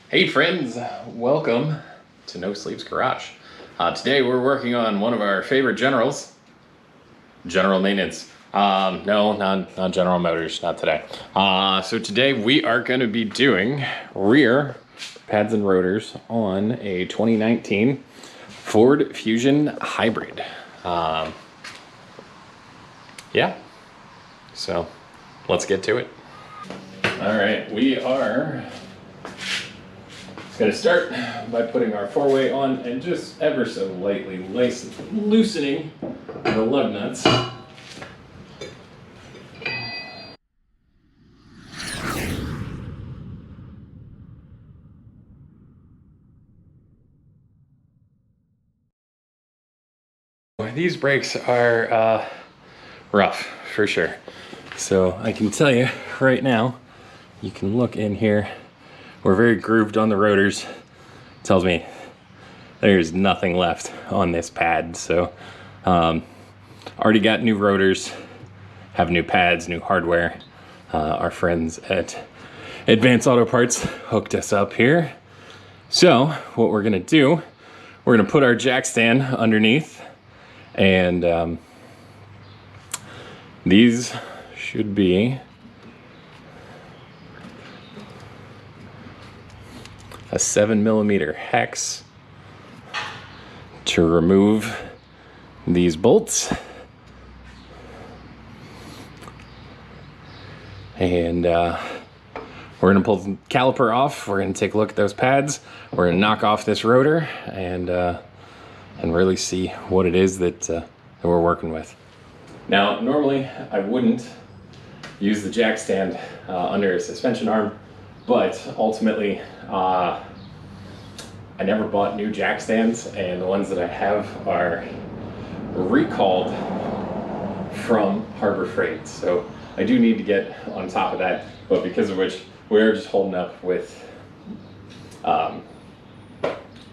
Hey friends, welcome to No Sleeps Garage. Today we're working on one of our favorite generals, General Maintenance. No, not General Motors, not today. So today we are going to be doing rear pads and rotors on a 2019 Ford Fusion Hybrid. Yeah, so let's get to it. All right, we are going to start by putting our four-way on and just ever so lightly loosening the lug nuts. These brakes are rough for sure. So I can tell you right now, you can look in here. We're very grooved on the rotors. Tells me there's nothing left on this pad. So already got new rotors, have new pads, new hardware. Our friends at Advanced Auto Parts hooked us up here. So what we're gonna do, we're gonna put our jack stand underneath, and these should be a 7mm hex to remove these bolts. And we're gonna pull the caliper off. We're gonna take a look at those pads. We're gonna knock off this rotor and really see what it is that we're working with. Now, normally I wouldn't use the jack stand under a suspension arm, but ultimately I never bought new jack stands, and the ones that I have are recalled from Harbor Freight. So I do need to get on top of that, but because of which we're just holding up with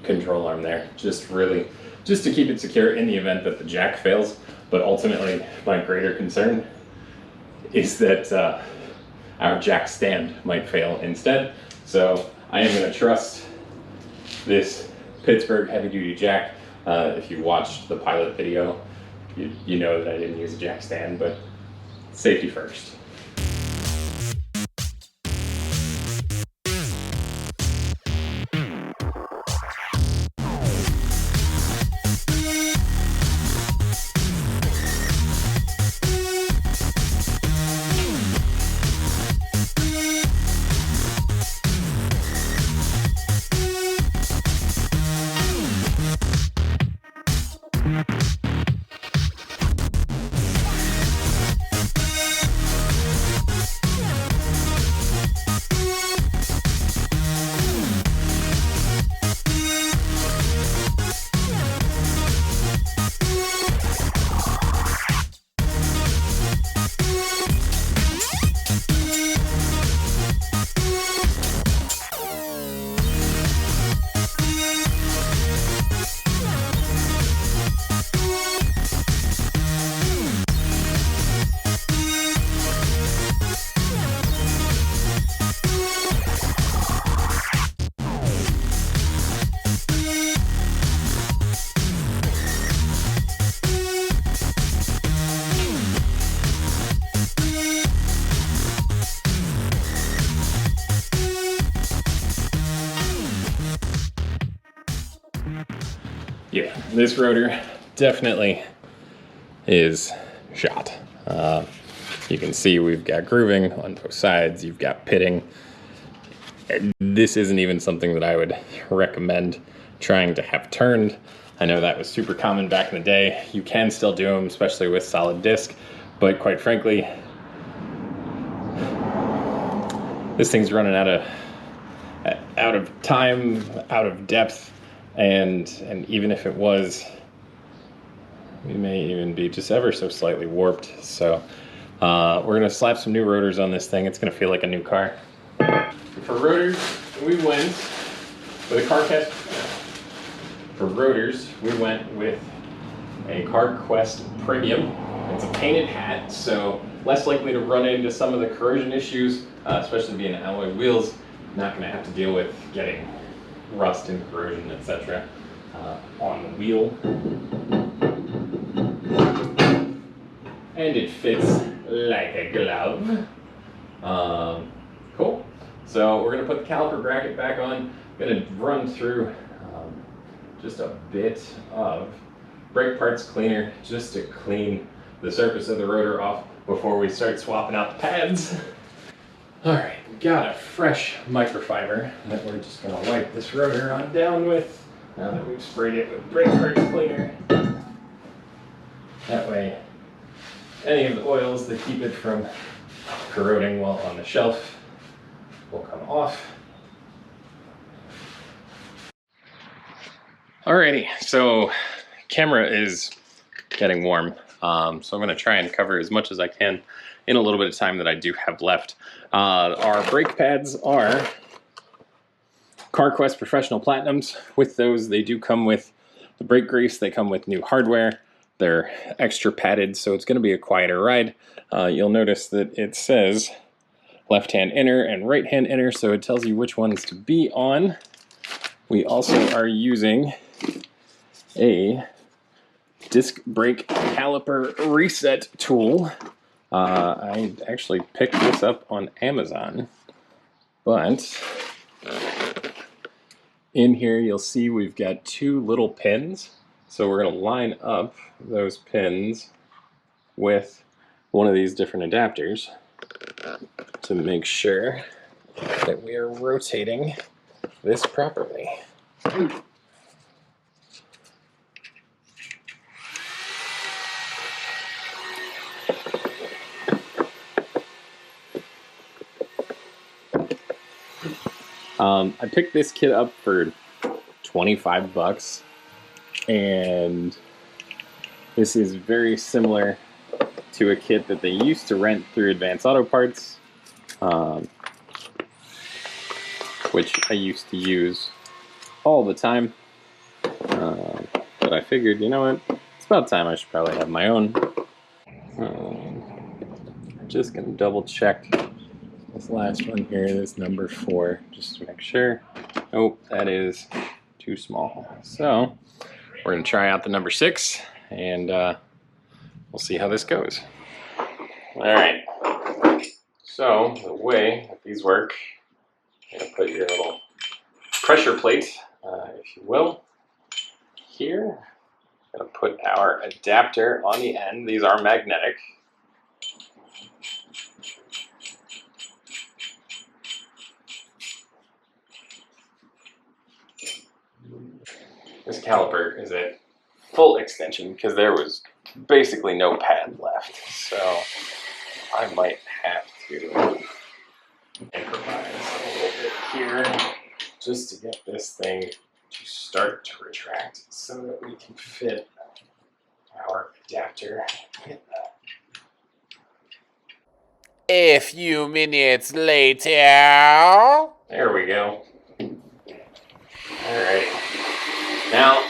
control arm there, just to keep it secure in the event that the jack fails. But ultimately my greater concern is that our jack stand might fail instead. So I am going to trust this Pittsburgh heavy duty jack. If you watched the pilot video, you know that I didn't use a jack stand, but safety first. Yeah, this rotor definitely is shot. You can see we've got grooving on both sides, you've got pitting. This isn't even something that I would recommend trying to have turned. I know that was super common back in the day. You can still do them, especially with solid disc, but quite frankly, this thing's running out of time, out of depth. And even if it was, we may even be just ever so slightly warped. So we're gonna slap some new rotors on this thing. It's gonna feel like a new car. For rotors, we went with a CarQuest. For rotors, we went with a CarQuest Premium. It's a painted hat, so less likely to run into some of the corrosion issues, especially being alloy wheels. not going to have to deal with getting rust and corrosion, etc. On the wheel. And it fits like a glove. Cool. So we're going to put the caliper bracket back on. I'm going to run through just a bit of brake parts cleaner just to clean the surface of the rotor off before we start swapping out the pads. Alright, we got a fresh microfiber that we're just going to wipe this rotor on down with now that we've sprayed it with brake parts cleaner. That way, any of the oils that keep it from corroding while on the shelf will come off. Alrighty, so camera is getting warm, so I'm going to try and cover as much as I can in a little bit of time that I do have left. Our brake pads are CarQuest Professional Platinums. With those, they do come with the brake grease, they come with new hardware, they're extra padded, so it's going to be a quieter ride. You'll notice that it says left-hand inner and right-hand inner, so it tells you which ones to be on. We also are using a disc brake caliper reset tool. I actually picked this up on Amazon, but in here you'll see we've got two little pins, so we're going to line up those pins with one of these different adapters to make sure that we are rotating this properly. I picked this kit up for 25 bucks, and this is very similar to a kit that they used to rent through Advance Auto Parts, which I used to use all the time, but I figured, you know what, it's about time I should probably have my own. I'm just going to double check this last one here, this number 4, just to make sure. Oh, that is too small. So we're going to try out the number 6, and we'll see how this goes. All right. So the way that these work, you're going to put your little pressure plate, if you will, here. I'm going to put our adapter on the end. These are magnetic. This caliper is at full extension because there was basically no pad left, so I might have to improvise a little bit here just to get this thing to start to retract so that we can fit our adapter in that. A few minutes later. There we go. Alright. Now,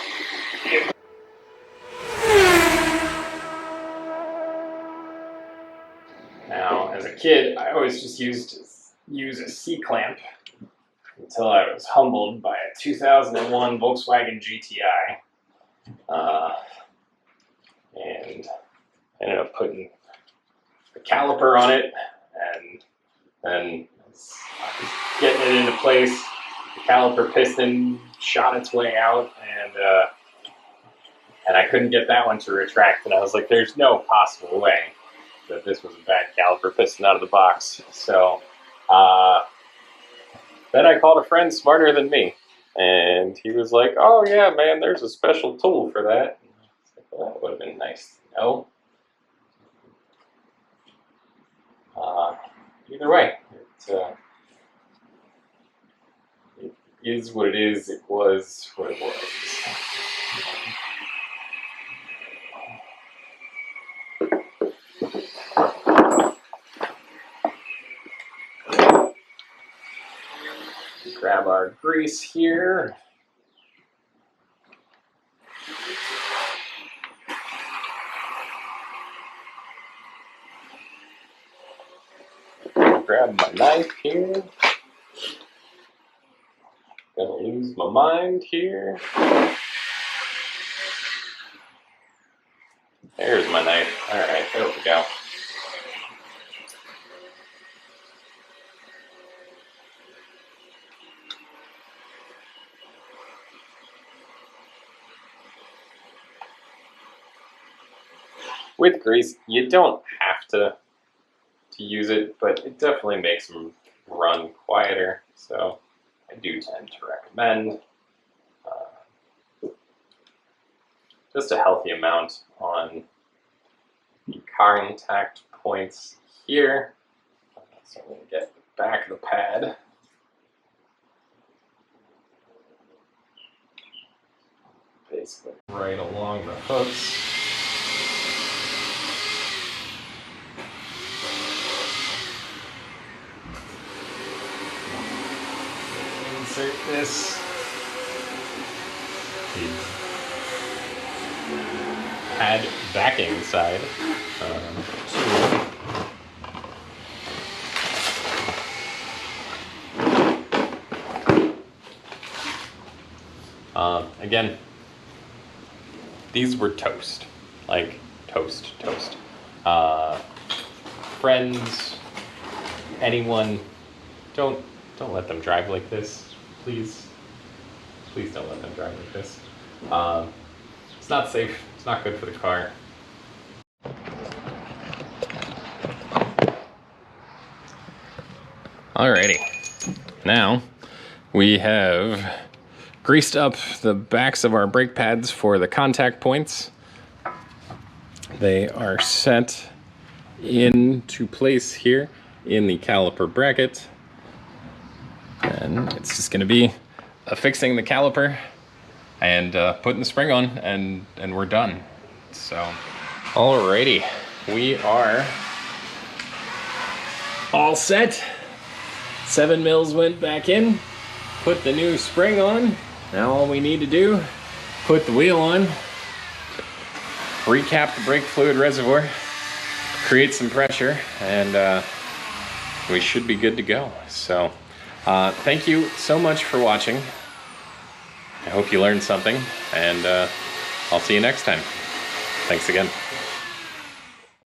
as a kid, I always just used to use a C-clamp until I was humbled by a 2001 Volkswagen GTI. And ended up putting the caliper on it, and then getting it into place, the caliper piston shot its way out, and I couldn't get that one to retract, and I was like, there's no possible way that this was a bad caliper piston out of the box. So then I called a friend smarter than me, and he was like, oh yeah, man, there's a special tool for that. Well, that would have been nice to know. Either way, it is what it is. It was what it was. Grab our grease here. Grab my knife here. Gonna lose my mind here. There's my knife. Alright, there we go. With grease, you don't have to use it, but it definitely makes them run quieter, so I do tend to recommend just a healthy amount on the contact points here. So I'm going to get the back of the pad. Basically right along the hooks. Insert this. Pad backing side. Again, these were toast, like toast. Friends, anyone, don't let them drive like this, please. Please don't let them drive like this. It's not safe. It's not good for the car. Alrighty, now we have greased up the backs of our brake pads for the contact points. They are set into place here in the caliper bracket, and it's just going to be affixing the caliper and putting the spring on, and we're done. So, alrighty, we are all set. 7 mils went back in, put the new spring on. Now all we need to do, put the wheel on, recap the brake fluid reservoir, create some pressure, and we should be good to go. So thank you so much for watching. I hope you learned something, and I'll see you next time. Thanks again.